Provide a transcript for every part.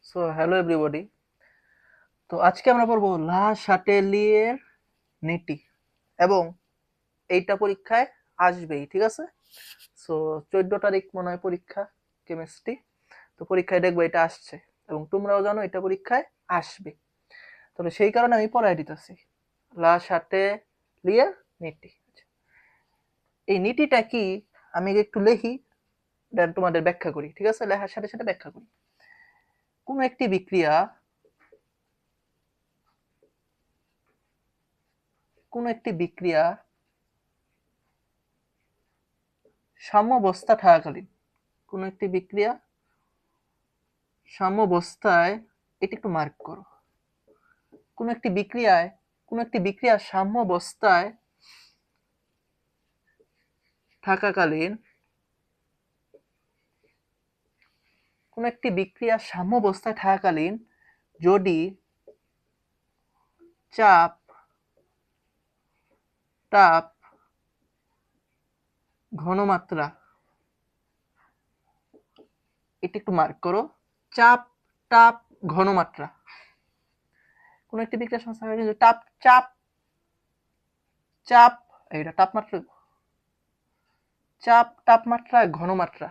So hello everybody. তো আজকে আমরা পড়বো লা শাটেলিয়ের নীতি এবং এইটা পরীক্ষায় আসবেই, ঠিক আছে? সো 14 তারিখ মনে হয় পরীক্ষা, কেমিস্ট্রি। তো পরীক্ষায় দেখবো এটা আসছে এবং তোমরাও জানো এটা পরীক্ষায় আসবে। তবে সেই কারণে আমি পড়াই দিতেছি লা শাটেলিয়ের নীতি। এই নীতিটা কি আমি একটু লিখি, দেন তোমাদের ব্যাখ্যা করি, ঠিক আছে? লেখার সাথে সাথে ব্যাখ্যা করি। কোন একটি বিক্রিয়া সাম্যাবস্থা থাকাকালীন, কোন একটি বিক্রিয়া সাম্যাবস্থায়, এটা একটু মার্ক করো। কোন একটি বিক্রিয়া সাম্যাবস্থায় থাকাকালীন, যদি চাপ তাপ ঘনমাত্রা, এটা একটু মার্ক করো। চাপ তাপ ঘনমাত্রা, কোন একটি বিক্রিয়া সংস্থা তাপ চাপ চাপ এটা তাপমাত্রা, চাপ তাপমাত্রা ঘনমাত্রা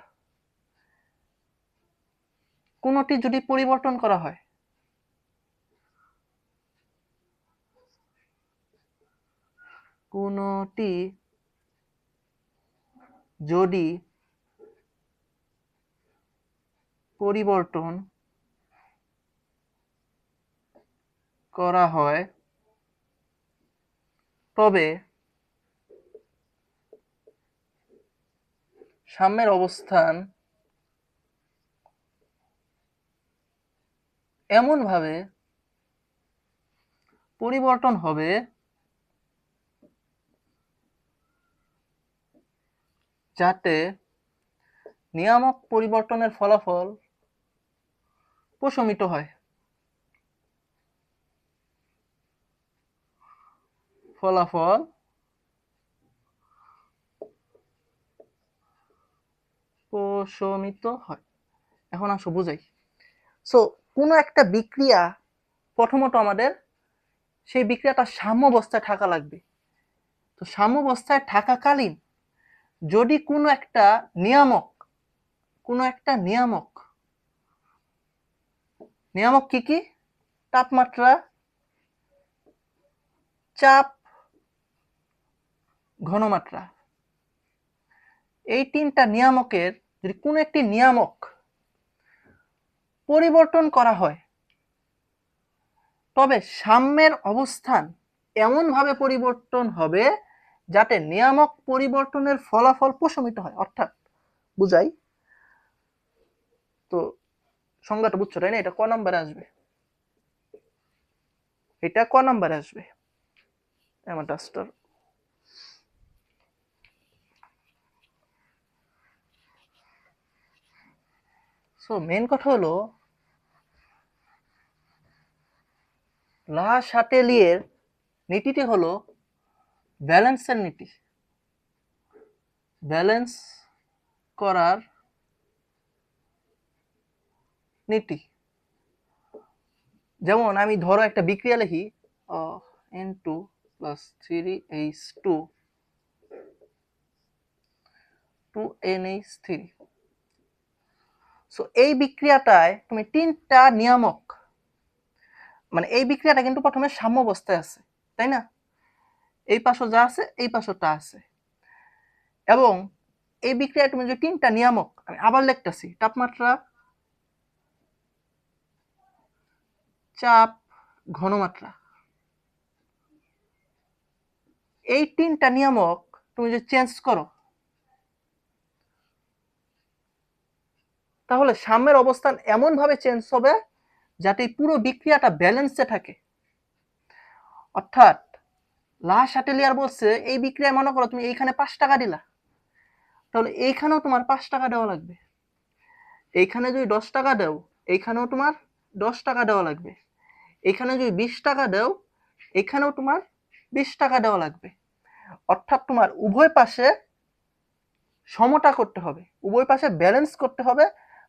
কোনটি যদি পরিবর্তন করা হয়, কোনটি যদি পরিবর্তন করা হয় তবে সাম্যের অবস্থান এমনভাবে পরিবর্তন হবে যাতে নিয়ামক পরিবর্তনের ফলাফল প্রশমিত হয়। এখন আসো বুঝাই। সো কোনো একটা বিক্রিয়া, প্রথমত আমাদের সেই বিক্রিয়াটা সাম্যাবস্থায় থাকা লাগবে। তো সাম্যাবস্থায় থাকাকালীন যদি কোনো একটা নিয়ামক কি কি, তাপমাত্রা, চাপ, ঘনমাত্রা, এই তিনটা নিয়ামকের যদি কোনো একটি নিয়ামক পরিবর্তন করা হয় তবে সাম্যের অবস্থান এমনভাবে পরিবর্তন হবে যাতে নিয়ামক পরিবর্তনের ফলাফল প্রশমিত হয়। অর্থাৎ বুঝাই, তো সংজ্ঞাটা বুঝছো তাই না? এটা ক নম্বরে আসবে? আমার ডাস্টার। সো মেন কথা হলো লা শাটেলিয়ের নীতিটি হলো ব্যালেন্সের নীতি, ব্যালেন্স করার নীতি। যেমন আমি ধরো একটা বিক্রিয়া লিখি N2 + 3H2 2NH3। সো এই বিক্রিয়াটায় তুমি তিনটা নিয়ামক, মানে এই বিক্রিয়াটা কিন্তু প্রথমে সাম্যাবস্থায় আছে, তাই না? এই পাশে যা আছে এই পাশে তা আছে, এবং এই বিক্রিয়ায় তুমি যে তিনটা নিয়ামক, আমি আবার লিখতেছি, তাপমাত্রা, চাপ, ঘনমাত্রা, এই তিনটা নিয়ামক তুমি যদি চেঞ্জ করো তাহলে সাম্যের অবস্থান এমনভাবে চেঞ্জ হবে যাতে পুরো বিক্রিয়াটা ব্যালেন্সে থাকে। অর্থাৎ লা শাটেলিয়ার বলছে এই বিক্রিয়ায় মনে করো তুমি এইখানে 5 টাকা দিলা, তাহলে এইখানেও তোমার 5 টাকা দেওয়া লাগবে। এইখানে যদি 10 টাকা দাও এইখানেও তোমার 10 টাকা দেওয়া লাগবে। এখানে যদি 20 টাকা দাও এখানেও তোমার 20 টাকা দেওয়া লাগবে। অর্থাৎ তোমার উভয় পাশে সমতা করতে হবে, উভয় পাশে ব্যালেন্স করতে হবে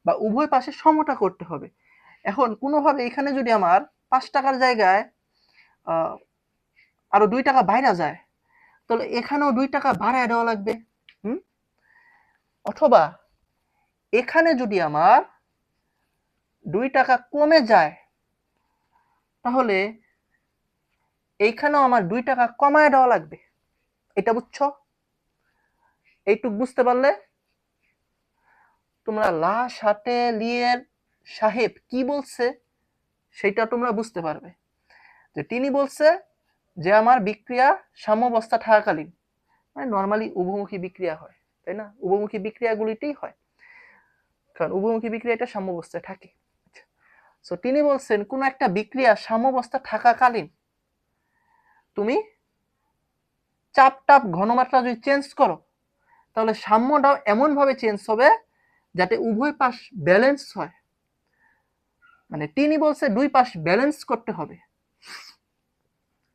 বা উভয় পাশে সমতা করতে হবে। এখন কোনোভাবে এখানে যদি আমার 5 টাকার জায়গায় আরো 2 টাকা বাইরে যায়, তাহলে এখানেও 2 টাকা বাড়ায় দেওয়া লাগবে। অথবা এখানে যদি আমার 2 টাকা কমে যায়, তাহলে এইখানেও আমার 2 টাকা কমায় দেওয়া লাগবে। এটা বুঝছো? এইটুক বুঝতে পারলে তোমরা লা শাটেলিয়ের সাহেব কি বলছে সেটা তোমরা বুঝতে পারবে। যে তিনি বলছে যে আমার বিক্রিয়া সাম্যাবস্থা থাকাকালীন, মানে নর্মালি উভমুখী বিক্রিয়া হয়, তাই না? উভমুখী বিক্রিয়াগুলিতেই হয়, কারণ উভমুখী বিক্রিয়া এটা সাম্যাবস্থায় থাকে। সো তিনি বলছেন কোন একটা বিক্রিয়া সাম্যাবস্থা থাকাকালীন তুমি চাপ ঘনমাত্রা যদি চেঞ্জ করো, তাহলে সাম্যটাও এমন ভাবে চেঞ্জ হবে যাতে উভয় পাশ ব্যালেন্স হয়। মানে তিনি বলছে 2 পাশ ব্যালেন্স করতে হবে।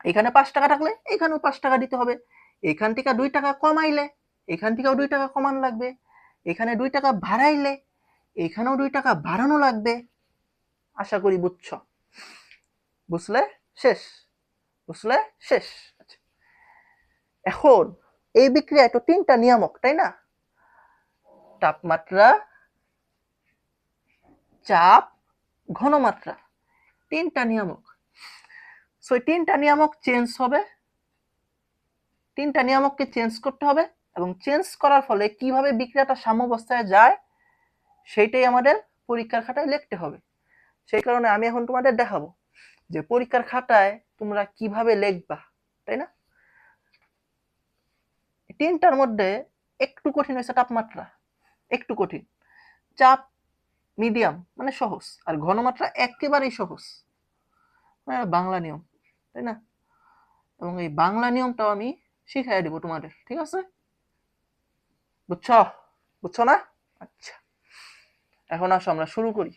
এখানে 5 টাকা থাকলে এখানেও 5 টাকা দিতে হবে, এখান থেকে 2 টাকা কমাইলে এখান থেকেও 2 টাকা কমানো লাগবে, এখানে 2 টাকা বাড়াইলে এখানেও 2 টাকা বাড়ানো লাগবে। আশা করি বুঝছো। বুঝলে শেষ? বুঝলে শেষ? এখন এই বিক্রিয়ায় তো 3টা নিয়ামক, তাই না? তাপমাত্রা, চাপ, ঘনমাত্রা, 3টা নিয়ামক। সো 3টা নিয়ামক চেঞ্জ হবে, 3টা নিয়ামককে চেঞ্জ করতে হবে, এবং চেঞ্জ করার ফলে কিভাবে বিক্রিয়াটা সাম্যাবস্থায় যায় সেইটাই আমাদের পরীক্ষার খাতায় লিখতে হবে। সেই কারণে আমি এখন তোমাদের দেখাবো যে পরীক্ষার খাতায় তোমরা কিভাবে লিখবা, তাই না? 3টার মধ্যে একটু কঠিন হয়েছে তাপমাত্রা, একটু কঠিন। চাপ মিডিয়াম মানে সহজ, আর ঘনমাত্রা একেবারেই সহজ, মানে বাংলা নিয়ম, তাই না? এবং এই বাংলা নিয়মটাও আমি শিখাই দেবো তোমাদের, ঠিক আছে? বুঝছো? বুঝছো না? আচ্ছা, এখন আসো আমরা শুরু করি।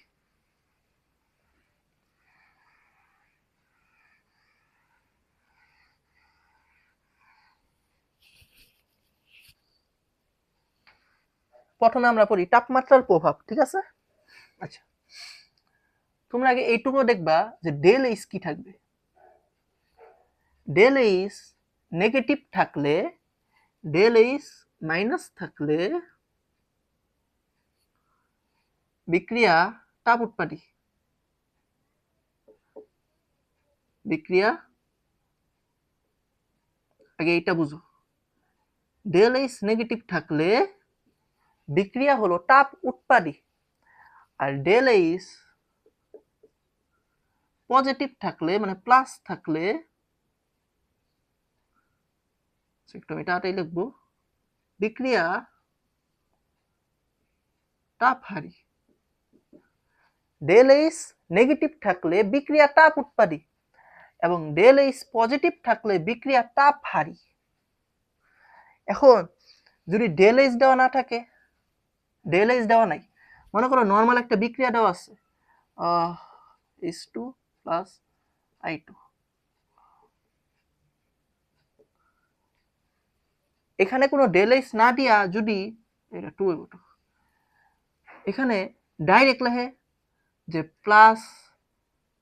প্রথমে আমরা পড়ি তাপমাত্রার প্রভাব, ঠিক আছে? আচ্ছা, তোমরা আগে এইটুকু দেখবা যে ডেল এইচ কি থাকবে। ডেল এইচ নেগেটিভ থাকলে, ডেল এইচ মাইনাস থাকলে বিক্রিয়া তাপ উৎপাদী, বিক্রিয়া, আগে এইটা বুঝো, ডেল এইচ নেগেটিভ থাকলে বিক্রিয়া হলো তাপ উৎপাদী, আর ডেল এইচ পজিটিভ থাকলে মানে প্লাস থাকলে, একটু আমি তাড়াতাড়ি লিখবো, বিক্রিয়া তাপহারী। ডেল এইচ নেগেটিভ থাকলে বিক্রিয়া তাপ উৎপাদী, এবং ডেল এইচ পজিটিভ থাকলে বিক্রিয়া তাপহারী। এখন যদি ডেল এইচ দেওয়া না থাকে, ডেল এইচ দেওয়া নাই, মনে করো নর্মাল একটা বিক্রিয়া দেওয়া আছে H2 প্লাস I2, এখানে কোনো ডেল এইচ না দিয়া যদি এটা 2 এখানে ডাইরেক্ট লেখে যে প্লাস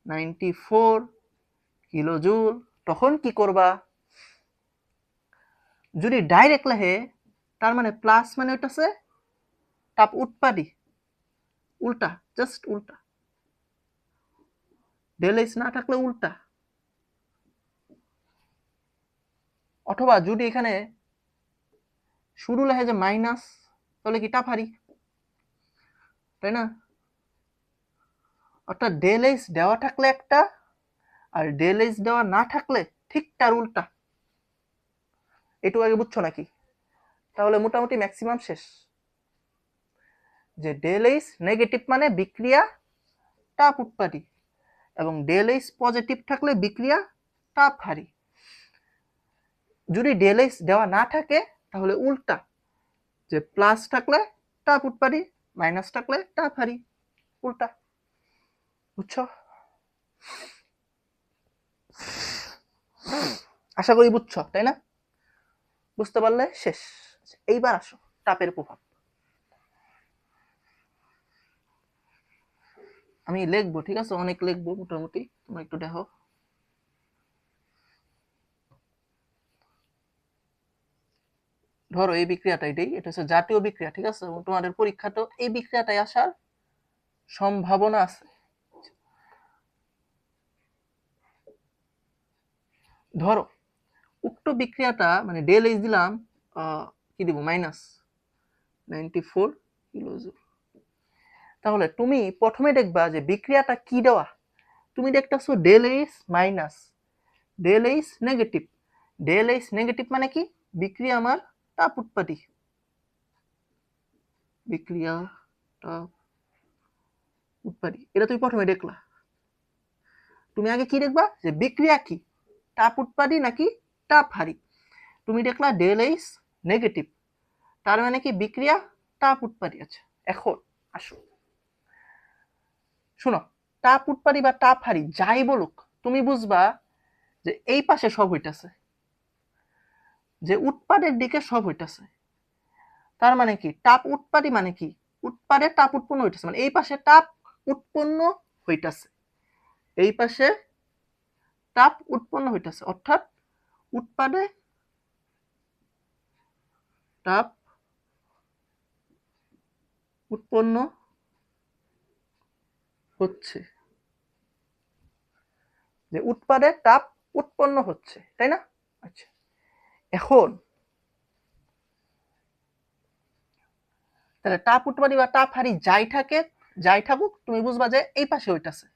94 কিলোজুল, তখন কি করবা? যদি ডাইরেক্ট লেখে তার মানে প্লাস মানে হইতাছে তাপ উৎপাদী, উল্টা, জাস্ট উল্টা, ডেল এইচ না থাকলে উল্টা। অথবা যদি এখানে শুরু লেখে যে মাইনাস, তাহলে কি তাপহারী, তাই না? অর্থাৎ ডেল এইচ দেওয়া থাকলে একটা, আর ডেল এইচ দেওয়া না থাকলে ঠিক তার উল্টা। এটুকু আগে বুঝছো নাকি? তাহলে মোটামুটি ম্যাক্সিমাম শেষ। যে ডেল এইচ নেগেটিভ মানে বিক্রিয়া তাপ উৎপাদী, এবং ডেল এইচ পজিটিভ থাকলে বিক্রিয়া তাপহারী। যদি ডেল এইচ দেওয়া না থাকে তাহলে উল্টা, যে প্লাস থাকলে তাপ উৎপাদী, মাইনাস থাকলে তাপহারী, উল্টা। বুঝছো? আশা করি বুঝছো, তাই না? বুঝতে পারলে শেষ। এইবার আসো তাপের প্রভাব। আমি লিখবো, ঠিক আছে, অনেক লিখবো মোটামুটি, তোমরা একটু দেখো। ধরো এই বিক্রিয়াটা এটাই, এটা হচ্ছে জাতীয় বিক্রিয়া, ঠিক আছে, এবং তোমাদের পরীক্ষাতেও এই বিক্রিয়াটাই আসার সম্ভাবনা আছে। ধরো উক্ত বিক্রিয়াটা মানে ডেল এইচ দিলাম, কি দিব, -94 কিলোজুল। তাহলে তুমি প্রথমে দেখবা যে বিক্রিয়াটা কি দেওয়া। তুমি দেখতেছো del H minus, del H negative. Del H negative মানে কি, বিক্রিয়া আমার তাপ উৎপাদী, বিক্রিয়া তাপ উৎপাদী, এটা তুমি প্রথমে দেখলা। তুমি আগে কি দেখবা যে বিক্রিয়া কি, তাপ উৎপাদী নাকি তাপ হারি। তুমি দেখলা ডেল এইচ নেগেটিভ, তার মানে কি বিক্রিয়া তাপ উৎপাদী। আচ্ছা এখন আসো শোনো, তাপ উৎপাদী বা তাপ হারি যাই বলুক, তুমি বুঝবা যে এই পাশে সব হইতাছে, যে উৎপাদের দিকে সব হইতাছে। তার মানে কি তাপ উৎপাদী মানে কি, উৎপাদে তাপ উৎপন্ন হইতাছে, মানে এই পাশে তাপ উৎপন্ন হইতাছে, এই পাশে তাপ উৎপন্ন হইতাছে, অর্থাৎ উৎপাদে তাপ উৎপন্ন হচ্ছে, যে উৎপাদে তাপ উৎপন্ন হচ্ছে, তাই না? আচ্ছা এখন তাহলে তাপ উৎপাদী বা তাপ হারি যাই থাকুক, তুমি বুঝবা যে এই পাশে হইতাছে,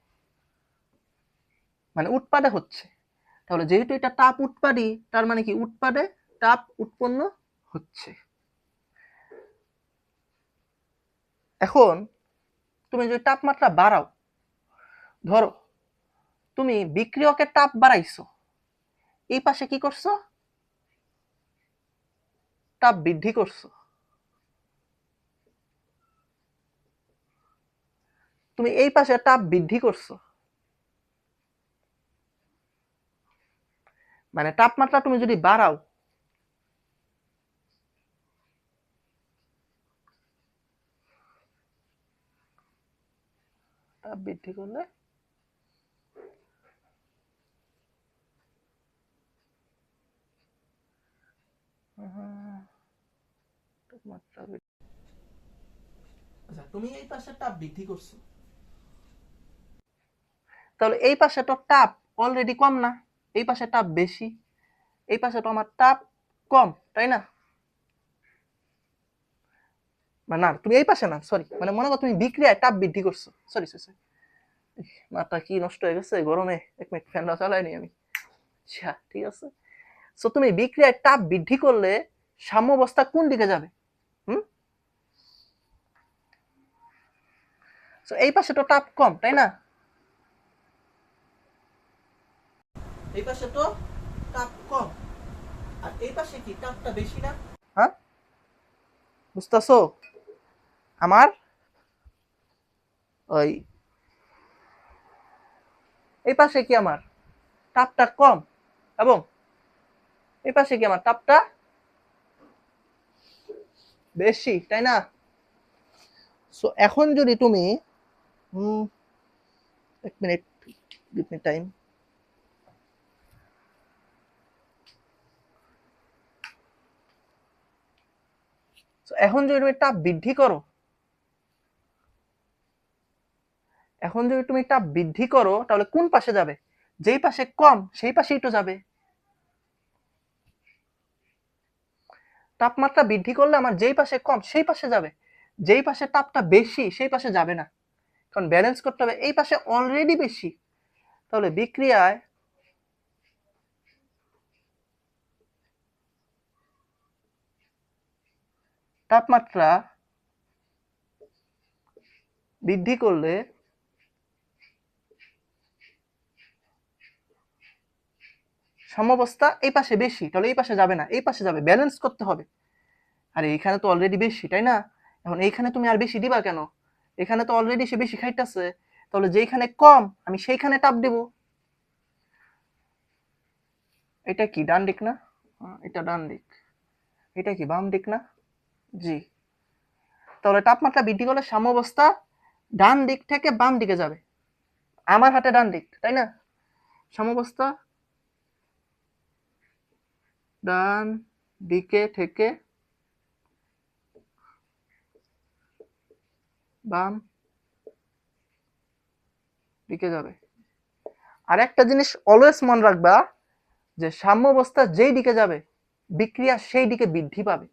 মানে উৎপাদে হচ্ছে। তাহলে যেহেতু এটা তাপ উৎপাদী, তার মানে কি উৎপাদে তাপ উৎপন্ন হচ্ছে। এখন তুমি যদি তাপমাত্রা বাড়াও, ধরো তুমি বিক্রিয়কের তাপ বাড়াইছো, এই পাশে কি করছো, তাপ বৃদ্ধি করছো। তুমি এই পাশে তাপ বৃদ্ধি করছো, মানে তাপমাত্রা তুমি যদি বাড়াও, তাপ বৃদ্ধি করলে তাপমাত্রা বৃদ্ধি। আচ্ছা তুমি এই পাশে তাপ বৃদ্ধি করছো, তাহলে এই পাশে তো তাপ অলরেডি কম না, এই পাশে তাপ বেশি, এই পাশে তো আমার তাপ কম, তাই না? না তুমি এই পাশে না, সরি, মানে মনে করো তুমি বিক্রিয়ায় তাপ বৃদ্ধি করছো, সরি মাথা কি নষ্ট হয়ে গেছে গরমে, এক মিনিট ফ্যানটা চালাইনি আমি। আচ্ছা ঠিক আছে, সো তুমি বিক্রিয়ায় তাপ বৃদ্ধি করলে সাম্যাবস্থা কোন দিকে যাবে? সো এই পাশে তো তাপ কম, তাই না? এই পাশে তো তাপ কম, আর এই পাশে কি তাপটা বেশি না? হ্যাঁ বুঝতেছো? আমার ওই এই পাশে কি আমার তাপটা কম, এবং এই পাশে কি আমার তাপটা বেশি, তাই না? সো এখন যদি তুমি এক মিনিট, গিভ মি টাইম। এখন যদি তুমি তাপ বৃদ্ধি করো, এখন যদি তুমি তাপ বৃদ্ধি করো, তাহলে কোন পাশে যাবে? যেই পাশে কম সেই পাশেই তো যাবে। তাপমাত্রা বৃদ্ধি করলে আমার যেই পাশে কম সেই পাশে যাবে, যেই পাশে তাপটা বেশি সেই পাশে যাবে না, কারণ ব্যালেন্স করতে হবে, এই পাশে অলরেডি বেশি। তাহলে বিক্রিয়ায় তাপমাত্রা বৃদ্ধি করলে সাম্যাবস্থা এই পাশে বেশি, তাহলে এই পাশে যাবে না, এই পাশে যাবে, ব্যালেন্স করতে হবে। আর এইখানে তো অলরেডি বেশি, তাই না? এখন এইখানে তুমি আর বেশি দিবা কেন, এখানে তো অলরেডি সে বেশি খাইতেছে, তাহলে যেখানে কম আমি সেইখানে তাপ দেব। এটা কি ডান দিক না? এটা ডান দিক, এটা কি বাম দিক না? জি, তাহলে তাপমাত্রা বৃদ্ধি করলে সাম্যাবস্থা ডান দিক থেকে বাম দিকে যাবে, আমার হাতে ডান দিক, তাই না? সাম্যাবস্থা ডান দিকে থেকে বাম দিকে যাবে। আর একটা জিনিস অলওয়েজ মনে রাখবা, যে সাম্যাবস্থা যেই দিকে যাবে বিক্রিয়া সেই দিকে বৃদ্ধি পাবে।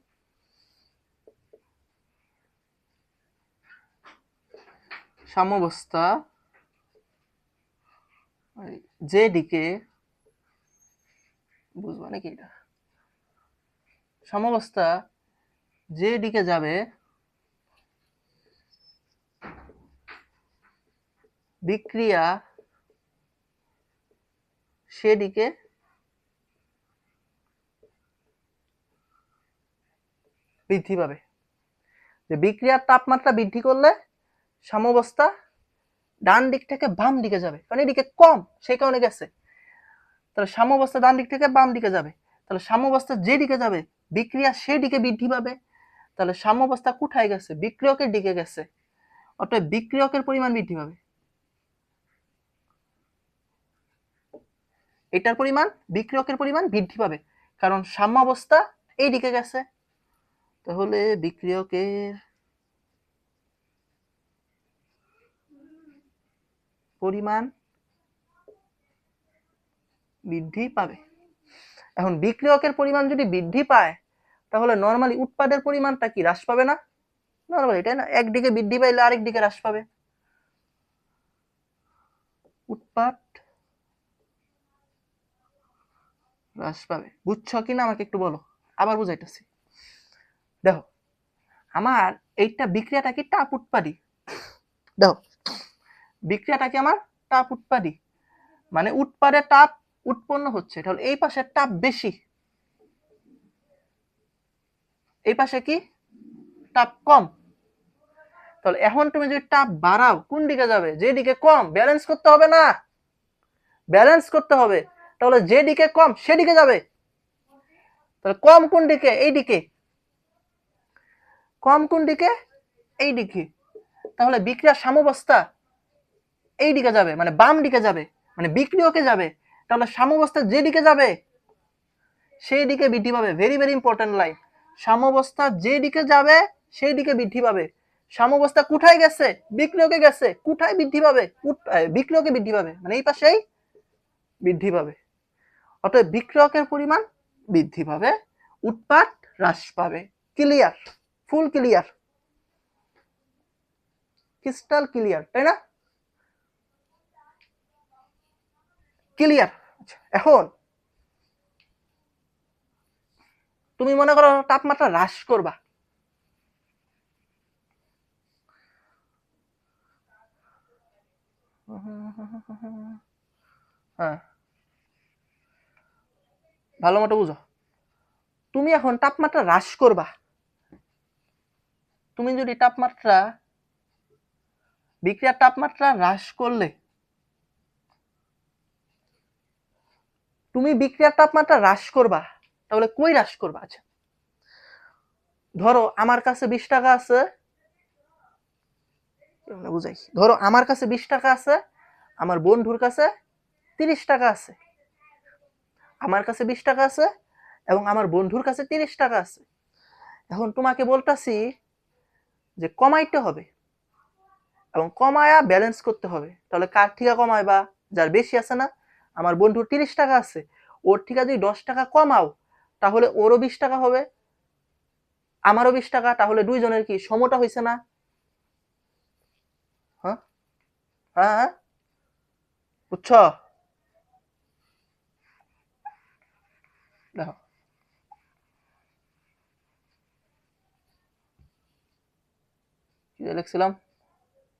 সাম্যাবস্থা যে দিকে, বুঝবা নাকি এটা? সাম্যাবস্থা যে দিকে যাবে বিক্রিয়া সেদিকে বৃদ্ধি পাবে। যে বিক্রিয়ার তাপমাত্রা বৃদ্ধি করলে সাম্যাবস্থা ডান দিক থেকে বাম দিকে যাবে, কারণ এদিকে কম সেই কারণে গেছে। তাহলে সাম্যাবস্থা ডান দিক থেকে বাম দিকে যাবে, তাহলে সাম্যাবস্থা যে দিকে যাবে বিক্রিয়া সেদিকে বৃদ্ধি পাবে। তাহলে সাম্যাবস্থা কোথায় গেছে? বিক্রিয়কের দিকে গেছে, অর্থাৎ বিক্রিয়কের পরিমাণ বৃদ্ধি পাবে। এটার পরিমাণ, বিক্রিয়কের পরিমাণ বৃদ্ধি পাবে, কারণ সাম্যাবস্থা এই দিকে গেছে। তাহলে বিক্রিয়কের পরিমাণ বৃদ্ধি পাবে। এখন বিক্রিয়কের পরিমাণ যদি বৃদ্ধি পায় তাহলে নরমালি উৎপাদের পরিমাণটা কি হ্রাস পাবে না? নরমালি, তাই না? একদিকে বৃদ্ধি পাইলে আরেক দিকে হ্রাস পাবে। উৎপাদ হ্রাস পাবে। বুঝছো কিনা আমাকে একটু বলো, আবার বুঝাইতেছি। দেখো, আমার এইটা বিক্রিয়াটা কি তাপ উৎপাদী। দেখো, বিক্রিয়াটা কি আমার তাপ উৎপাদী, মানে উৎপাদে তাপ উৎপন্ন হচ্ছে, তাহলে এই পাশে তাপ বেশি, এই পাশে কি তাপ কম। তাহলে এখন তুমি যদি তাপ বাড়াও কোন দিকে যাবে? যেদিকে কম। ব্যালেন্স করতে হবে না, ব্যালেন্স করতে হবে। তাহলে যেদিকে কম সেদিকে যাবে। তাহলে কম কোন দিকে? এই দিকে। কম কোন দিকে? এই দিকে। তাহলে বিক্রিয়ার সাম্যাবস্থা এই দিকে যাবে, মানে বাম দিকে যাবে, মানে বিক্রিয়কে যাবে। তাহলে সাম্যাবস্থা যেদিকে যাবে সেই দিকে বৃদ্ধি পাবে। Very very important line. সাম্যাবস্থা যেদিকে যাবে সেই দিকে বৃদ্ধি পাবে। সাম্যাবস্থা কোথায় গেছে? বিক্রিয়কে গেছে। কোথায় বৃদ্ধি পাবে? বিক্রিয়কে বৃদ্ধি পাবে, মানে এই পাশেই বৃদ্ধি পাবে। অতএব বিক্রিয়কের পরিমাণ বৃদ্ধি পাবে, উৎপাদ হ্রাস পাবে। ক্লিয়ার? ফুল ক্লিয়ার, ক্রিস্টাল ক্লিয়ার, তাই না? ক্লিয়ার। এখন তুমি মনে করো তাপমাত্রা হ্রাস করবা, হ্যাঁ, ভালো মতো বুঝো। তুমি এখন তাপমাত্রা হ্রাস করবা। তুমি যদি তাপমাত্রা, বিক্রিয়ার তাপমাত্রা হ্রাস করলে, তুমি বিক্রিয়ার তাপমাত্রা হ্রাস করবা, তাহলে কই হ্রাস করবা? আচ্ছা, ধরো আমার কাছে 20 টাকা আছে, বুঝাই। ধরো আমার কাছে 20 টাকা আছে, আমার বন্ধুর কাছে 30 টাকা আছে। আমার কাছে 20 টাকা আছে এবং আমার বন্ধুর কাছে 30 টাকা আছে। এখন তোমাকে বলতাছি যে কমাইতে হবে এবং কমায়া ব্যালেন্স করতে হবে। তাহলে কার থেকে কমাইবা? যার বেশি আছে না? আমার বন্ধুর 30 টাকা আছে, ওর থেকে যদি 10 টাকা কমাও তাহলে ওরও 20 টাকা হবে, আমারও 20 টাকা। তাহলে দুইজনের কি সমতা হয়েছে না? হ্যাঁ হ্যাঁ, বুঝছো? দেখো, কি লিখছিলাম?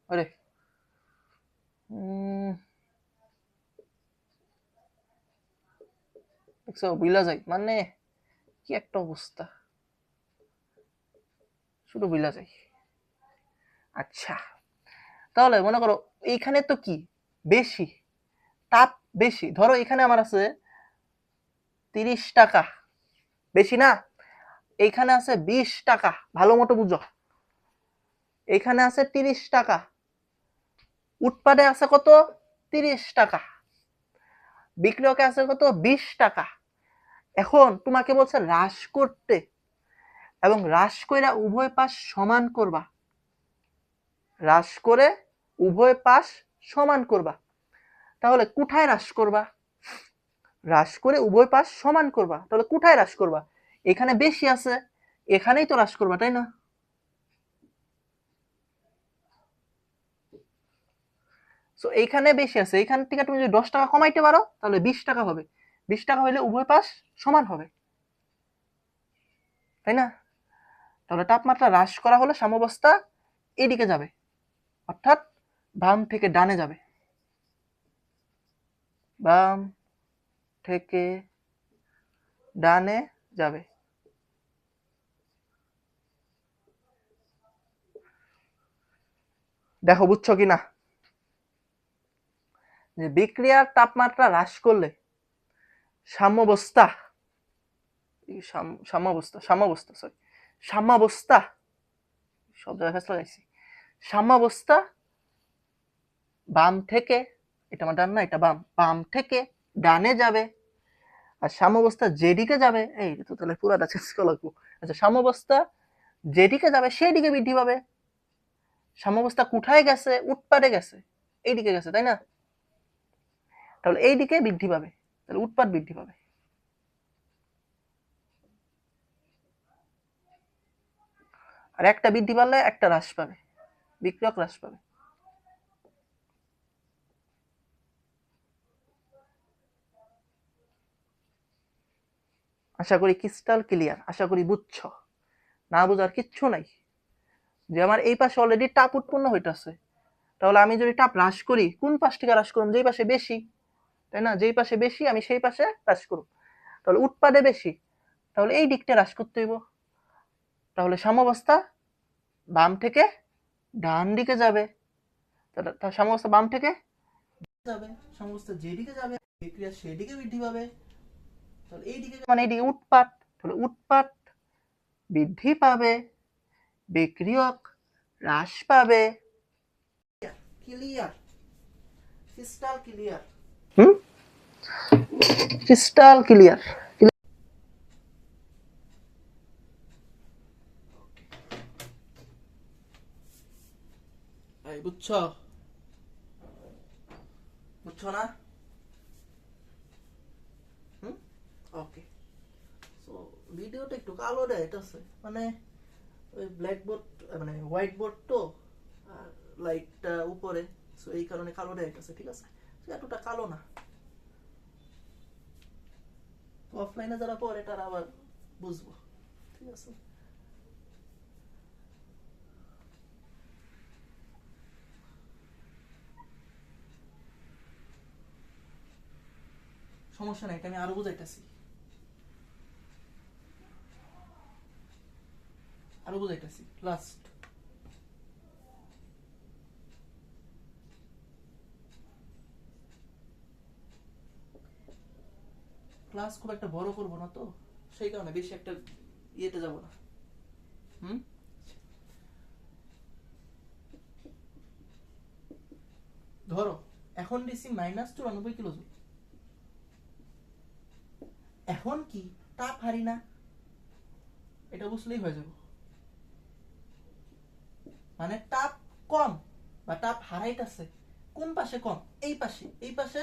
আরে দেখছো, বুঝলা যাই, মানে কি একটা অবস্থা, শুধু বুঝলা যাই। আচ্ছা, তাহলে মনে করো এইখানে তো কি বেশি, তাপ বেশি। ধরো এখানে আমার আছে 30 টাকা, বেশি না? এইখানে আছে 20 টাকা, ভালো মতো বুঝো। এখানে আছে 30 টাকা, উৎপাদে আছে কত? 30 টাকা, বিক্রিয়ক আছে কত 20 টাকা। এখন তোমাকে বলছে হ্রাস করতে, এবং হ্রাস কইরা উভয় পাশ সমান করবা, হ্রাস করে উভয় পাশ সমান করবা। তাহলে কোথায় হ্রাস করবা? হ্রাস করে উভয় পাশ সমান করবা, তাহলে কোথায় হ্রাস করবা? এখানে বেশি আছে, এখানেই তো হ্রাস করবা, তাই না? সো এইখানে বেশি আছে, এইখান থেকে তুমি যদি 10 টাকা কমাইতে পারো তাহলে 20 টাকা হবে, 20 টাকা হইলে উভয় পাশ সমান হবে, তাই না? তাহলে তাপমাত্রা হ্রাস করা হলে সাম্যাবস্থা এদিকে যাবে, অর্থাৎ বাম থেকে ডানে যাবে, বাম থেকে ডানে যাবে। দেখো বুঝছো কিনা যে বিক্রিয়ার তাপমাত্রা হ্রাস করলে সাম্যাবস্থা সাম্যাবস্থা বাম থেকে, এটা আমার ডান না, এটা বাম, বাম থেকে ডানে যাবে। আর সাম্যাবস্থা যেদিকে যাবে, এই তো তাহলে পুরাটা চেঞ্জ করে লাগবো। আচ্ছা, সাম্যাবস্থা যেদিকে যাবে সেই দিকে বৃদ্ধি পাবে। সাম্যাবস্থা কোথায় গেছে? উৎপাদে গেছে, এইদিকে গেছে, তাই না? তাহলে এই দিকে বৃদ্ধি পাবে, তাহলে উৎপাদ বৃদ্ধি পাবে। আর একটা বৃদ্ধি পারলে একটা হ্রাস পাবে, বিক্রিয়ক হ্রাস পাবে। আশা করি ক্রিস্টাল ক্লিয়ার, আশা করি বুঝছো, না বুঝার কিচ্ছু নাই। যে আমার এই পাশে অলরেডি তাপ উৎপন্ন হইতেছে, তাহলে আমি যদি তাপ হ্রাস করি, কোন পাশ থেকে হ্রাস করুন? যেই পাশে বেশি, তাই না? যেই পাশে বেশি আমি সেই পাশে হ্রাস করব। তাহলে উৎপাদে বেশি, তাহলে এই দিকটা হ্রাস করতে হইব। তাহলে সাম্যাবস্থা বাম থেকে ডান দিকে যাবে, তাহলে সাম্যাবস্থা বাম থেকে যাবে, সাম্যাবস্থা যেদিকে যাবে বিক্রিয়া সেদিকে বৃদ্ধি পাবে। তাহলে এই দিকে মানে এইদিকে উৎপাদ, তাহলে উৎপাদ বৃদ্ধি পাবে, বিক্রিয়ক হ্রাস পাবে। Clear, crystal clear, crystal clear. বুঝছো? বুঝছো না? ওকে। সো ভিডিওটা একটু কালো দেখাইতেছে, মানে ওই ব্ল্যাকবোর্ড মানে হোয়াইট বোর্ড তো, আর লাইটটা উপরে, সো এই কারণে কালো দেখাইতেছে, ঠিক আছে? এতটা কালো না। অফলাইনে যারা পড়ে তারা আবার বুঝবো, ঠিক আছে? সমস্যা নাই, এটা আমি আরো বুঝাইতেছি, আরো বুঝাইতেছি। লাস্ট ক্লাস খুব একটা বড় করবো না তো, সেই কারণে বেশি একটা ইয়েতে যাব না। ধরো এখন ডিসি -94 কিলোজুল, এখন কি তাপ হারি না, এটা বুঝলেই হয়ে যাব। মানে তাপ কম বা তাপ হারাইতেছে, কোন পাশে কম? এই পাশে, এই পাশে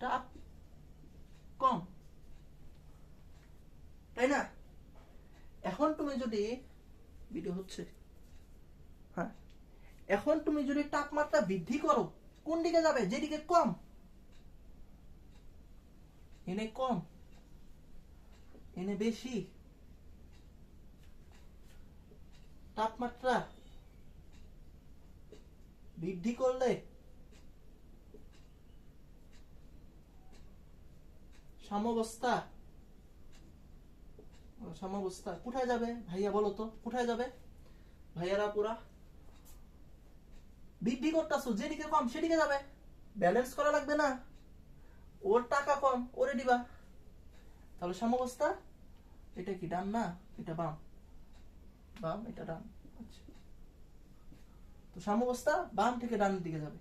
তাপ কম, তাই না? এখন তুমি যদি ভিডিও হচ্ছে, হ্যাঁ, এখন তুমি যদি তাপমাত্রা বৃদ্ধি করো, কোন দিকে যাবে? যেদিকে কম, এনে কম, এনে বেশি। তাপমাত্রা বৃদ্ধি করলে সাম্যাবস্থা, সাম্যাবস্থা কোথায় যাবে ভাইয়া বলো তো? কোথায় যাবে ভাইয়ারা? পুরা বৃদ্ধি করতেছো, যেদিকে কম সেদিকে যাবে, ব্যালেন্স করা লাগবে না? ওর টাকা কম, ওরে দিবা। তাহলে সাম্যাবস্থা, এটা কি ডান না? এটা বাম, বাম, এটা ডান। আচ্ছা, তো সাম্যাবস্থা বাম থেকে ডান দিকে যাবে।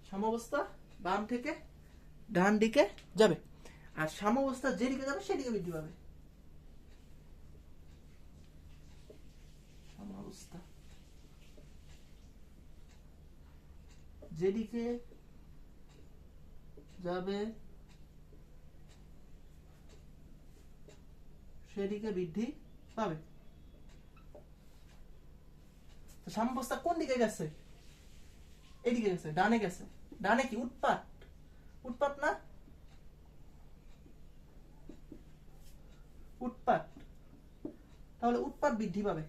সাম্যাবস্থা বাম থেকে ডান দিকে যাবে, আর সাম্যাবস্থা যেদিকে যাবে সেদিকে বৃদ্ধি পাবে। সাম্যাবস্থা যেদিকে যাবে সেদিকে বৃদ্ধি পাবে। সাম্যাবস্থা কোন দিকে গেছে? এদিকে গেছে, ডানে গেছে। ডানে কি উৎপাত? উৎপাত না, উৎপাত। তাহলে উৎপাত বৃদ্ধি পাবে,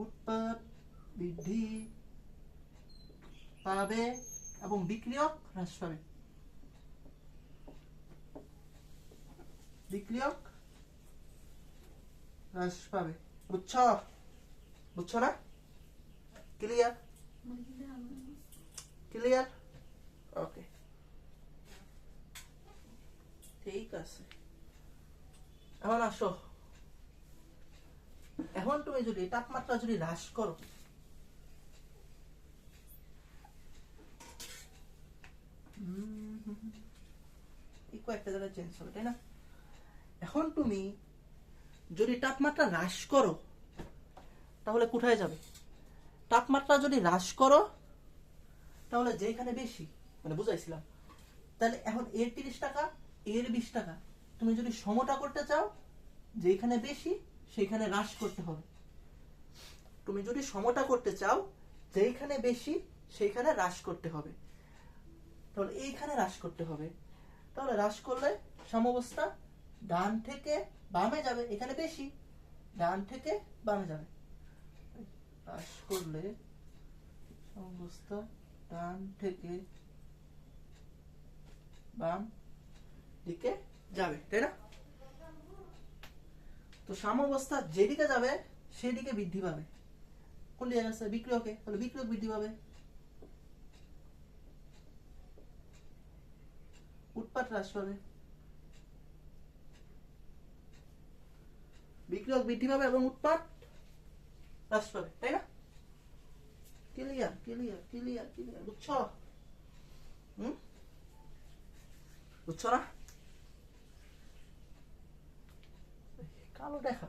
উৎপাত বৃদ্ধি পাবে এবং বিক্রিয়ক হ্রাস পাবে। বিক্রিয়ক হ্রাস পাবে। বুঝছ? বুঝছো না? ক্লিয়ার? ক্লিয়ার? ওকে, ঠিক আছে। এখন আসো, এখন তুমি যদি তাপমাত্রা যদি হ্রাস করো, কয়েকটা জায়গায় চেঞ্জ হবে, তাই না? এখন তুমি যদি তাপমাত্রা হ্রাস করো তাহলে কোথায় যাবে? তাপমাত্রা যদি হ্রাস করো তাহলে যেখানে বেশি, মানে বুঝাইছিলাম, তাহলে এখন এর 30 টাকা, এর 20 টাকা, তুমি যদি সমতা করতে চাও যেখানে বেশি সেখানে হ্রাস করতে হবে। তুমি যদি সমতা করতে চাও যেখানে বেশি সেখানে হ্রাস করতে হবে। তাহলে এইখানে হ্রাস করতে হবে। তাহলে হ্রাস করলে সাম্যাবস্থা ডান থেকে বামে যাবে, এখানে বেশি, ডান থেকে বামে যাবে। হ্রাস করলে সাম্যাবস্থা ডান থেকে বাম দিকে যাবে, তাই না? তো সাম্যাবস্থা যেদিকে যাবে সেদিকে বৃদ্ধি পাবে। কোন দিকে গেছে? বিক্রিয়কে, তাহলে বিক্রিয়ক বৃদ্ধি পাবে। উৎপাত হ্রাস পাবে, বিক্রিয়ক বৃদ্ধি পাবে এবং উৎপাত হ্রাস পাবে, তাই না? ক্লিয়ার? ক্লিয়ার? ক্লিয়ার? ক্লিয়ার? বুঝছো? বুঝছো না? কালো দেখা,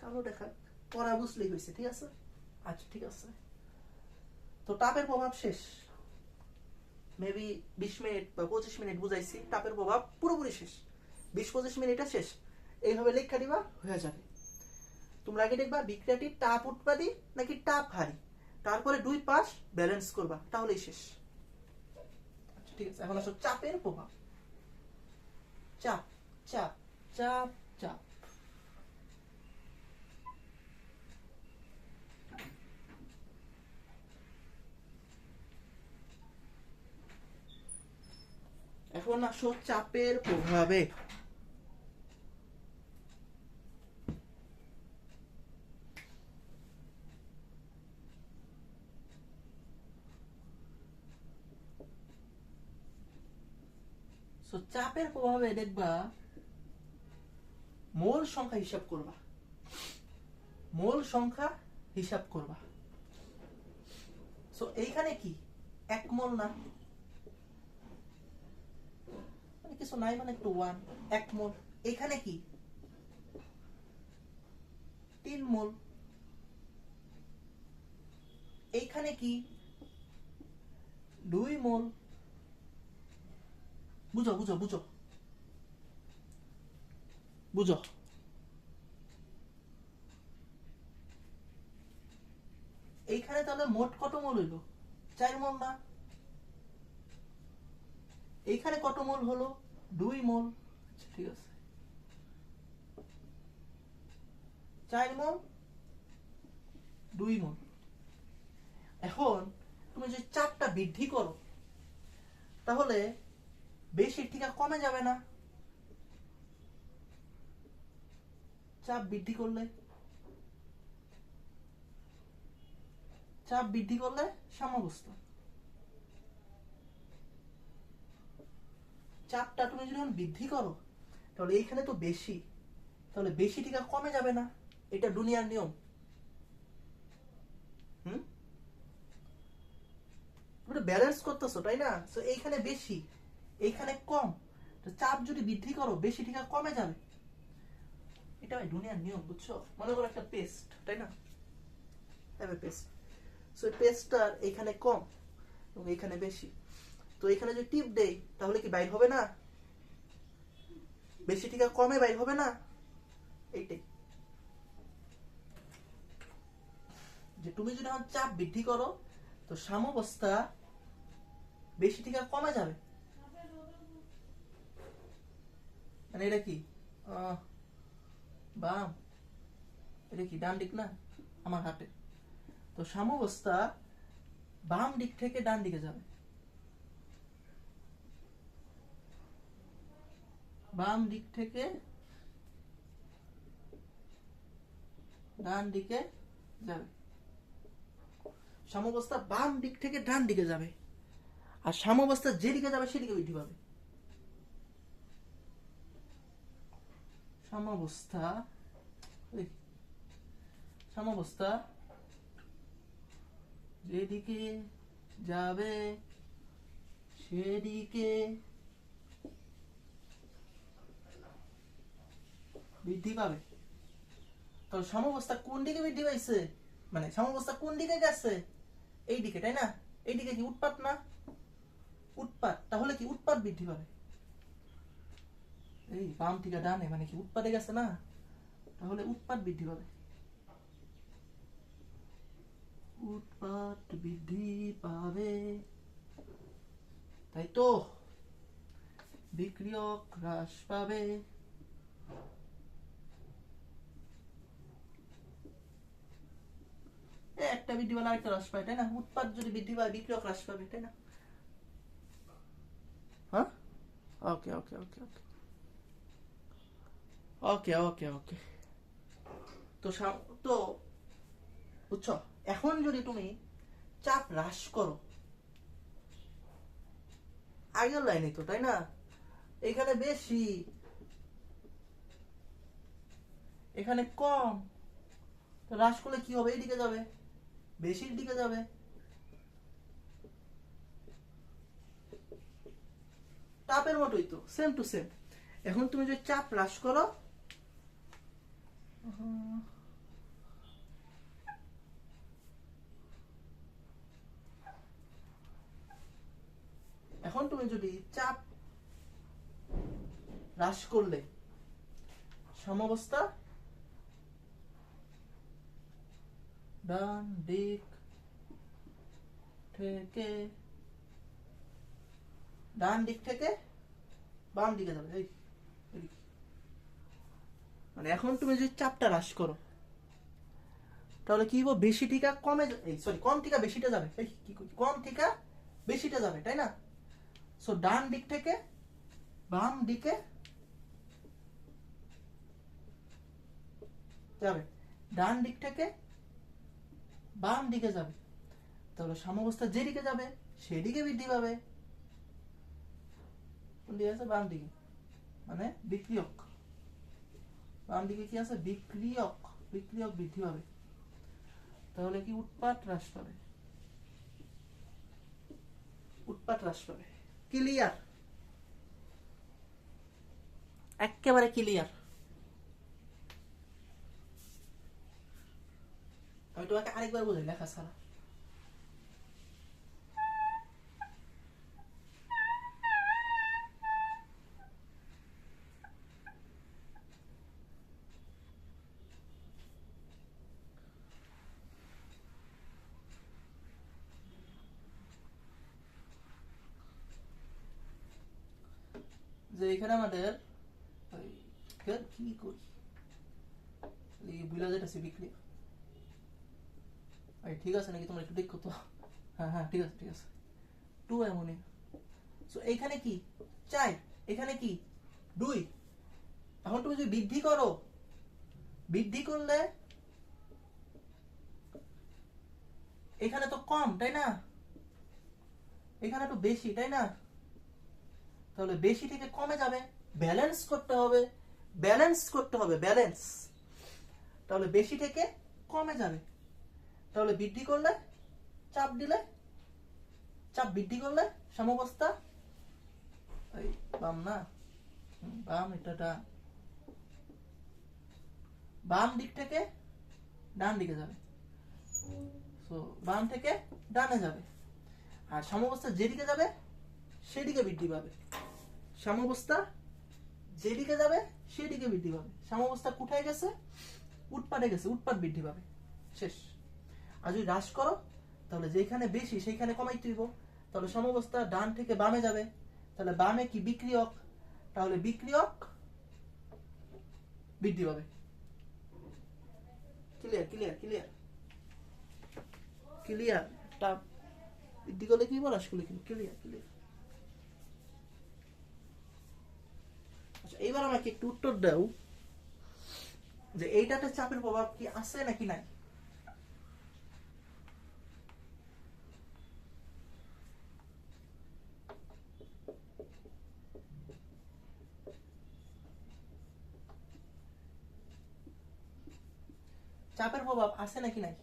কালো দেখা পড়া বুঝলেই হয়েছে, ঠিক আছে? আচ্ছা, ঠিক আছে। তো তাপের প্রভাব শেষ। মেবি 20 মিনিট বা 25 মিনিট বুঝাইছি, তাপের প্রভাব পুরোপুরি শেষ। 20-25 মিনিটে শেষ। এইভাবে লেখা দিবা, হয়ে যাবে। তোমরা আগে দেখবা বিক্রিয়াটি তাপ উৎপাদী নাকি তাপ হারি, তারপরে দুই পাশ ব্যালেন্স করবা, তাহলেই শেষ। আচ্ছা, ঠিক আছে। এখন আসো চাপের প্রভাব। চাপ, চাপ, চাপ, চাপ। এখন আসো চাপের প্রভাবে। চাপের প্রভাবে দেখবা মোল সংখ্যা হিসাব করবা, মোল সংখ্যা হিসাব করবা। সো এইখানে কি 1 মোল না, মানে কিছু নাই, মানে একটু 1 মোল। এখানে কি 3 মোল। এইখানে কি 2 মোল। বুঝো বুঝো বুঝো বুঝো। এইখানে তাহলে মোট কত মোল হইল? 4 মোল না? এইখানে কত মোল হলো? 2 মোল। আচ্ছা, ঠিক আছে, 4 মোল 2 মোল। এখন তুমি যদি চাপটা বৃদ্ধি করো তাহলে বেশি থেকে কমে যাবে না? চাপ বৃদ্ধি করলে, চাপ বৃদ্ধি করলে সাম্যাবস্থা, চাপটা তুমি যদি বৃদ্ধি করো তাহলে এইখানে তো বেশি, তাহলে বেশি থেকে কমে যাবে না? এটা দুনিয়ার নিয়ম। তো ব্যালেন্স করতেছো তাই না? তো এইখানে বেশি, এইখানে কম, তো চাপ যদি বৃদ্ধি করো বেশি থেকে কমে যাবে। এটা দুনিয়ার নিয়ম, বুঝছো? মনে করো একটা পেস্ট, তাই না? পেস্ট, সো পেস্টটার এখানে কম এবং এখানে বেশি, তো এখানে যদি টিপ দেই তাহলে কি বাইর হবে না? বেশি থেকে কমে বাইর হবে না? এইটাই যে তুমি যদি এখন চাপ বৃদ্ধি করো তো সাম্যাবস্থা বেশি থেকে কমে যাবে। মানে এটা কি বাম, এটা কি ডান দিক না আমার হাতে, তো সাম্যাবস্থা বাম দিক থেকে ডান দিকে যাবে, বাম দিক থেকে ডান দিকে যাবে, সাম্যাবস্থা বাম দিক থেকে ডান দিকে যাবে, আর সাম্যাবস্থা যেদিকে যাবে সেদিকে বৃদ্ধি পাবে। সাম্যাবস্থা সাম্যাবস্থা যেদিকে যাবে সেদিকে বৃদ্ধি পাবে। তো সাম্যাবস্থা কোন দিকে বৃদ্ধি পাইছে, মানে সাম্যাবস্থা কোন দিকে গেছে? এই দিকে, তাই না? এই দিকে কি উৎপাত না? উৎপাত, তাহলে কি উৎপাত বৃদ্ধি পাবে। এই বাম থেকে ডানে মানে কি উৎপাতে গেছে না, তাহলে উৎপাত বৃদ্ধি পাবে, উৎপাত বৃদ্ধি পাবে, তাই তো বিক্রিয়ক হ্রাস পাবে। একটা বৃদ্ধি পালে আরেকটা হ্রাস পায়, তাই না? উৎপাদ যদি বৃদ্ধি পায় বিক্রিয়ক হ্রাস পাবে, তাই না? হ্যাঁ, ওকে ওকে ওকে ওকে ওকে ওকে ওকে তো তো বুঝছো, এখন যদি তুমি চাপ হ্রাস করো, আগের লাইনে তো, তাই না? এখানে বেশি, এখানে কম, তো হ্রাস করলে কি হবে? এইদিকে যাবে, বেশির দিকে যাবে। চাপের মতোই তো, সেম টু সেম। এখন তুমি যদি চাপ হ্রাস করো, এখন তুমি যদি চাপ হ্রাস করলে সাম্যাবস্থা ডান দিক থেকে বাম দিকে যাবে। মানে এখন তুমি যদি চাপটা হ্রাস করো তাহলে কি হবে? বেশি টিকা কমে, সরি কম টিকা বেশিটা যাবে, কম টিকা বেশিটা যাবে, তাই না? সো ডান দিক থেকে বাম দিকে যাবে, ডান দিক থেকে বাম দিকে যাবে, তাহলে সাম্যাবস্থা যেদিকে যাবে সেদিকে বৃদ্ধি পাবে। কোন দিকে আছে? বাম দিকে, মানে বিক্রিয়ক, বাম দিকে কি আছে? বিক্রিয়ক, বিক্রিয়ক বৃদ্ধি পাবে, তাহলে কি উৎপাদ হ্রাস পাবে, উৎপাদ হ্রাস পাবে। ক্লিয়ার? একেবারে ক্লিয়ার। আমি তোমাকে আরেকবার বলি লেখা ছাড়া। যে এখানে আমাদের কি করি বুঝলা যেতেছি বিক্রিয়া, ঠিক আছে নাকি? তোমরা একটু দেখো তো। হ্যাঁ হ্যাঁ ঠিক আছে ঠিক আছে। 2 অ্যামোনিয়া, সো এইখানে কি 4, এখানে কি 2। এখন তুমি যদি বৃদ্ধি করো, বৃদ্ধি করলে এখানে তো কম, তাই না? এখানে তো বেশি, তাই না? তাহলে বেশি থেকে কমে যাবে, ব্যালেন্স করতে হবে, ব্যালেন্স করতে হবে, ব্যালেন্স। তাহলে বেশি থেকে কমে যাবে, তাহলে বৃদ্ধি করলে চাপ দিলে চাপ বৃদ্ধি করলে সাম্যাবস্থা এই বাম না বাম, এটা ডান, বাম দিক থেকে ডান দিকে যাবে, সো বাম থেকে ডানে যাবে। আর সাম্যাবস্থা যেদিকে যাবে সেদিকে বৃদ্ধি পাবে। সাম্যাবস্থা যেদিকে যাবে সেদিকে বৃদ্ধি পাবে। সাম্যাবস্থা কোথায় গেছে? উৎপাদে গেছে, উৎপাদ বৃদ্ধি পাবে, শেষ। আর যদি হ্রাস করো তাহলে যেখানে বেশি সেইখানে কমাইতে হইব। তাহলে সাম্যাবস্থা ডান থেকে বামে যাবে, তাহলে বামে কি বিক্রিয়ক, তাহলে বিক্রিয়ক বৃদ্ধি পাবে। Clear clear clear clear. তা বৃদ্ধি করলে কি বল, আসলে কি ক্লিয়ার ক্লিয়ার। আচ্ছা, এইবার আমাকে একটু উত্তর দাও যে এইটাতে চাপের প্রভাব কি আছে নাকি নাই? চাপের প্রভাব আছে নাকি নাই?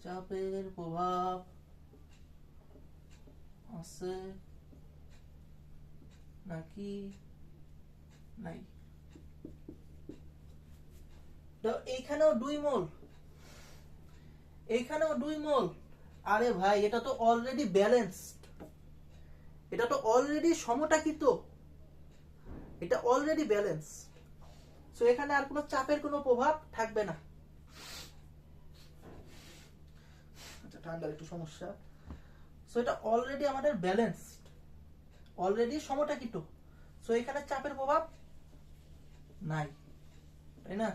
চাপের প্রভাব আছে নাকি নাই? তো এইখানেও 2 মোল, এইখানেও 2 মোল। আরে ভাই, এটা তো অলরেডি ব্যালেন্সড, এটা তো অলরেডি সমতাকিত, এটা অলরেডি ব্যালেন্স। সো এখানে আর কোনো চাপের কোনো প্রভাব থাকবে না। আচ্ছা, ঠান্ডার একটু সমস্যা। সো এটা অলরেডি আমাদের ব্যালেন্সড, অলরেডি সমতাকিত। সো এখানে চাপের প্রভাব নাই, তাই না?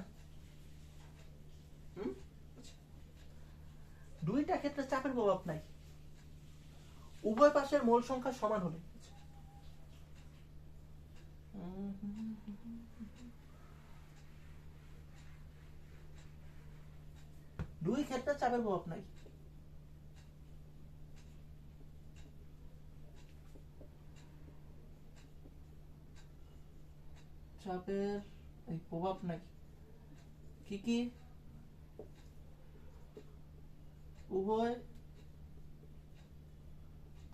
দুইটা ক্ষেত্রে চাপের প্রভাব নাই, উভয় পাশের মোল সংখ্যা সমান হলে। দুই ক্ষেত্রে চাপের প্রভাব নাই। চাপের এই প্রভাব নাই কি কি? উভয়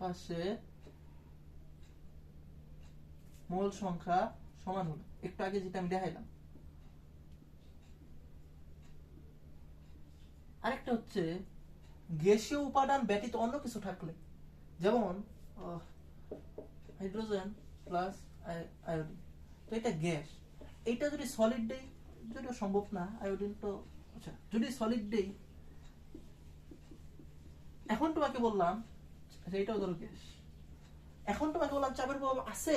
পাশে মোল সংখ্যা সমান হলো, একটু আগে যেটা আমি দেখাইলাম। আরেকটা হচ্ছে গ্যাসীয় উপাদান ব্যতীত অন্য কিছু থাকলে, যেমন হাইড্রোজেন প্লাস আয়োডিন, তো এটা গ্যাস। এইটা যদি সলিড দেই, যদিও সম্ভব না, আয়োডিন তো, আচ্ছা যদি সলিড দেই, এখন তোমাকে বললাম এইটাও ধরো গ্যাস, এখন তোমাকে বললাম চাপের প্রভাব আছে,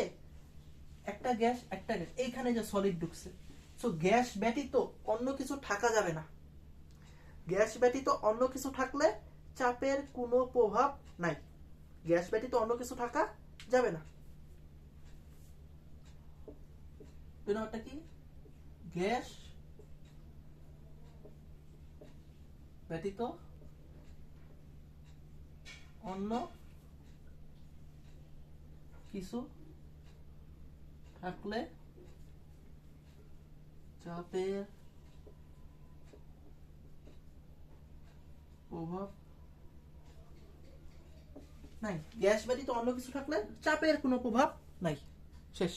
একটা গ্যাস একটা গ্যাস, এইখানে যে সলিড ঢুকছে, সো গ্যাস ব্যতীত অন্য কিছু থাকা যাবে না। গ্যাস ব্যতীত অন্য কিছু থাকলে চাপের কোনো প্রভাব নাই, গ্যাস ব্যতীত অন্য কিছু থাকা যাবে না। দুই নম্বরটা কি? গ্যাস ব্যতীত অন্য কিছু থাকলে চাপের প্রভাব নাই, গ্যাস ব্যতীত অন্য কিছু থাকলে চাপের কোনো প্রভাব নাই, শেষ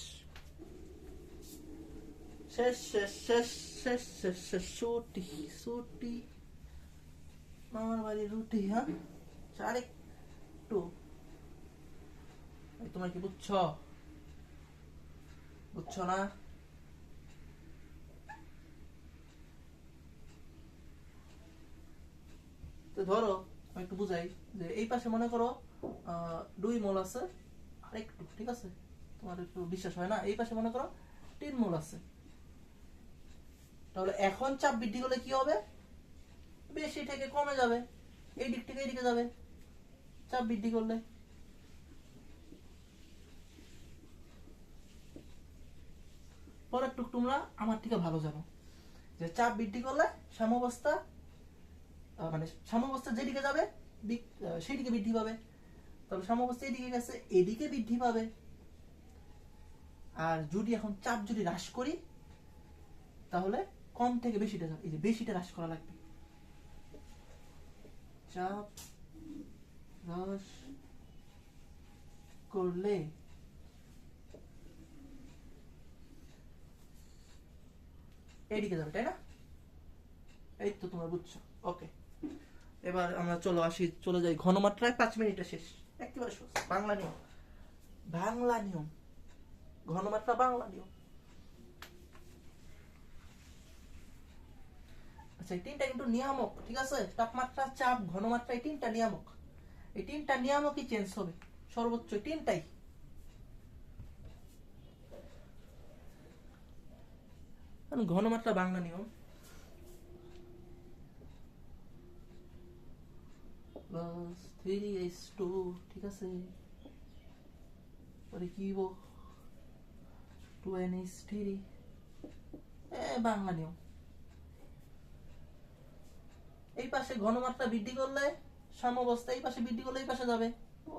শেষ শেষ শেষ শেষ শেষ শেষ। সুটি সুটি মামার বাড়ির রুটি। হ্যাঁ, আরেকটু, তোমার কি বুঝছ? বুঝছো না? তো ধরো আমি একটু বুঝাই যে এই পাশে মনে করো 2 মোল আছে, আরেকটু, ঠিক আছে, তোমার একটু বিশ্বাস হয় না, এই পাশে মনে করো 3 মোল আছে। তাহলে এখন চাপ বৃদ্ধি করলে কি হবে? বেশি থেকে কমে যাবে, এই দিক থেকে এইদিকে যাবে চাপ বৃদ্ধি করলে। পরের টুক তোমরা আমার থেকে ভালো জানো যে চাপ বৃদ্ধি করলে সাম্যাবস্থা, মানে সাম্যাবস্থা যেদিকে যাবে সেদিকে বৃদ্ধি পাবে। তাহলে সাম্যাবস্থা এদিকে গেছে, এদিকে বৃদ্ধি পাবে। আর যদি এখন চাপ যদি হ্রাস করি তাহলে কম থেকে বেশিটা যাবে, এই যে বেশিটা হ্রাস করা লাগবে। চাপ হ্রাস করলে এইদিকে যাবে, তাই না? এই তো তোমরা বুঝছো। ওকে, এবার আমরা চলে যাই ঘনমাত্রায়। 5 মিনিটে শেষ, একেবারে সহজ। বাংলা নিয়ম, বাংলা নিয়ম, ঘনমাত্রা বাংলা নিয়ম। আচ্ছা, এই তিনটা কিন্তু নিয়ামক, ঠিক আছে? তাপমাত্রা, চাপ, ঘনমাত্রা, এই তিনটা নিয়ামক। এই তিনটা নিয়ামকই চেঞ্জ হবে সর্বোচ্চ, তিনটাই। ঘনমাত্রা বাংলা নিয়ম প্লাস 3h2, ঠিক আছে? পরে কি 2NH3, বাংলা নিয়ম। এই পাশে ঘনমাত্রা বৃদ্ধি করলে সাম্যাবস্থা এই পাশে বৃদ্ধি করলে এই পাশে যাবে। ও,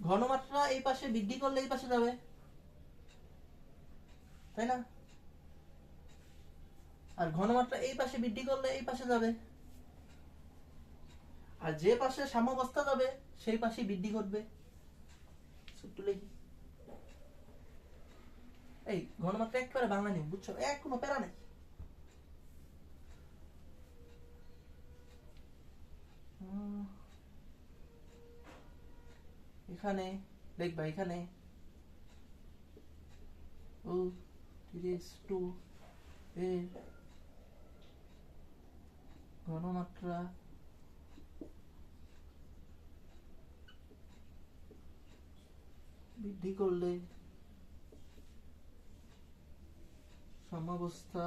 ঘনমাত্রা এই পাশে বৃদ্ধি করলে এই পাশে যাবে, তাই না? আর ঘনমাত্রা এই পাশে বৃদ্ধি করলে এই পাশে যাবে, আর যে পাশে সাম্যাবস্থা যাবে সেই পাশে বৃদ্ধি করবে। এই ঘনমাত্রা একেবারে বাংলা নিয়ম, বুঝছো? কোনো প্যারা নেই। এখানে দেখবা, এখানে O3H2 এর ঘনমাত্রা বৃদ্ধি করলে সাম্যাবস্থা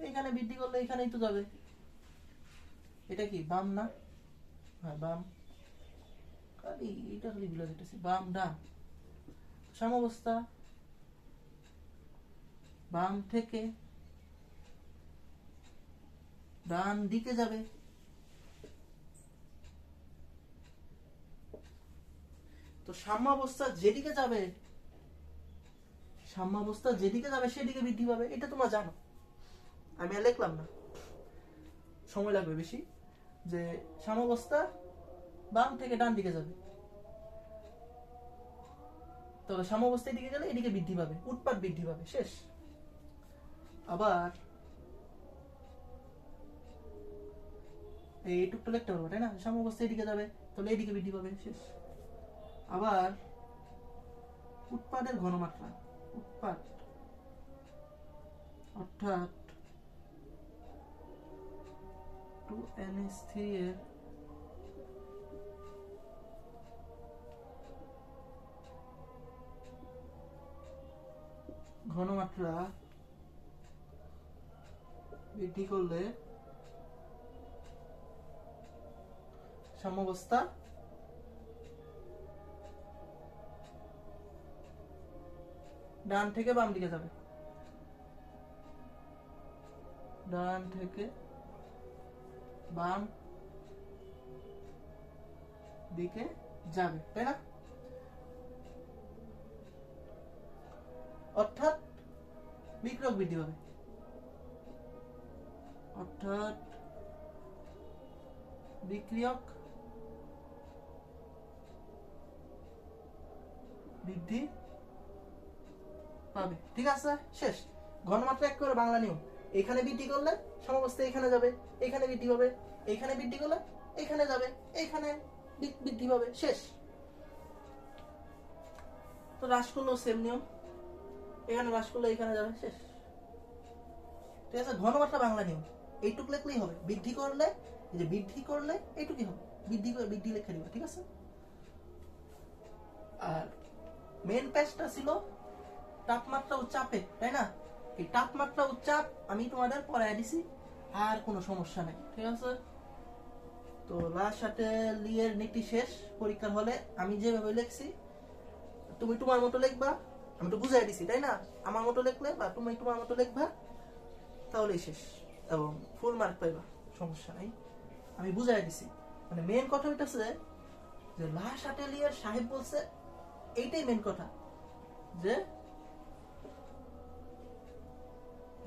এখানে বৃদ্ধি করলে এখানেই তো যাবে। এটা কি বাম না? হ্যাঁ, বাম। এটা খালি ভুলে যেতেছি, বাম ডান। সাম্যাবস্থা বাম থেকে ডান দিকে যাবে। তো সাম্যাবস্থা যেদিকে যাবে, সাম্যাবস্থা যেদিকে যাবে সেদিকে বৃদ্ধি পাবে, এটা তোমরা জানো। আমি আর লিখলাম না, সময় লাগবে বেশি। যে সাম্যাবস্থা বাম থেকে ডান দিকে যাবে, তবে সাম্যাবস্থার দিকে গেলে এদিকে বৃদ্ধি পাবে, উৎপাদ বৃদ্ধি পাবে, শেষ। আবার এইটুকটা লিখতে পারবো, তাই না? সাম্যাবস্থা এদিকে যাবে, তাহলে এদিকে বৃদ্ধি পাবে, শেষ। আবার উৎপাদের ঘনমাত্রা, উৎপাদ অর্থাৎ 2NH3 এর ঘনমাত্রা বৃদ্ধি করলে সাম্যাবস্থা ডান থেকে বাম দিকে যাবে, ডান থেকে বাম দিকে যাবে, তাই না? অর্থাৎ বিক্রিয়ক বৃদ্ধি পাবে, অর্থাৎ বিক্রিয়ক বৃদ্ধি পাবে, ঠিক আছে? শেষ। ঘনমাত্রা এক করে বাংলা নিয়ম। এখানে বৃদ্ধি করলে সাম্যাবস্থা এখানে যাবে, এখানে বৃদ্ধি পাবে, এখানে বৃদ্ধি করলে এখানে যাবে, এখানে বৃদ্ধি পাবে, শেষ। তো হ্রাস করলেও সেম নিয়ম, এখানে হ্রাস করলে এখানে যাবে, শেষ। ঠিক আছে? ঘনমাত্রা বাংলা নিয়ম এইটুক লিখলেই হবে। বৃদ্ধি করলে, এই যে বৃদ্ধি করলে এইটুকুই হবে, বৃদ্ধি করে বৃদ্ধি লিখে দিবা, ঠিক আছে? আর মেন পেজটা ছিল তাপমাত্রা ও চাপে, তাই না? এই তাপমাত্রা ও চাপ আমি তোমাদের পড়ায় দিছি, আর কোনো সমস্যা নেই, ঠিক আছে? তো লা শাটেলিয়ের নীতি শেষ পরীক্ষার হলে আমি যেভাবে লিখছি তুমি তোমার মতো লিখবা। আমি তো বুঝাই দিছি, তাই না? আমার মতো লিখলে বা তুমি তোমার মতো লিখবা, তাহলেই শেষ, এবং ফুল মার্ক পাইবা, সমস্যা নাই। আমি বুঝাই দিছি। মানে মেন কথা হইতেছে যে লা শাটেলিয়ের সাহেব বলছে, এইটাই মেন কথা, যে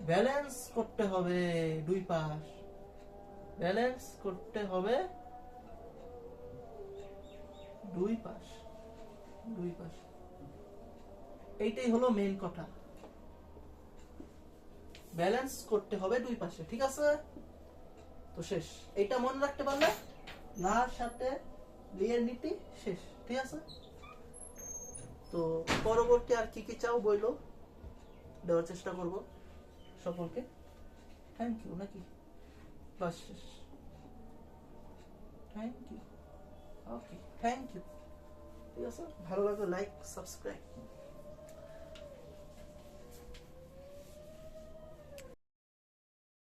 ব্যালেন্স করতে হবে দুই পাশ। ব্যালেন্স করতে হবে দুই পাশ, দুই পাশ। এইটাই হলো মেইন কথা, ব্যালেন্স করতে হবে দুই পাশে, ঠিক আছে? তো শেষ, এটা মনে রাখতে পারলে লার সাথে লিয়ের নীতি শেষ, ঠিক আছে? তো পরবর্তী আর কি কি চাও বইলো, দেওয়ার চেষ্টা করব সকলকে। থ্যাংক ইউ নাকি, বাস শেষ। Thank you, okay thank you, ঠিক আছে? ভালো লাগলে লাইক সাবস্ক্রাইব।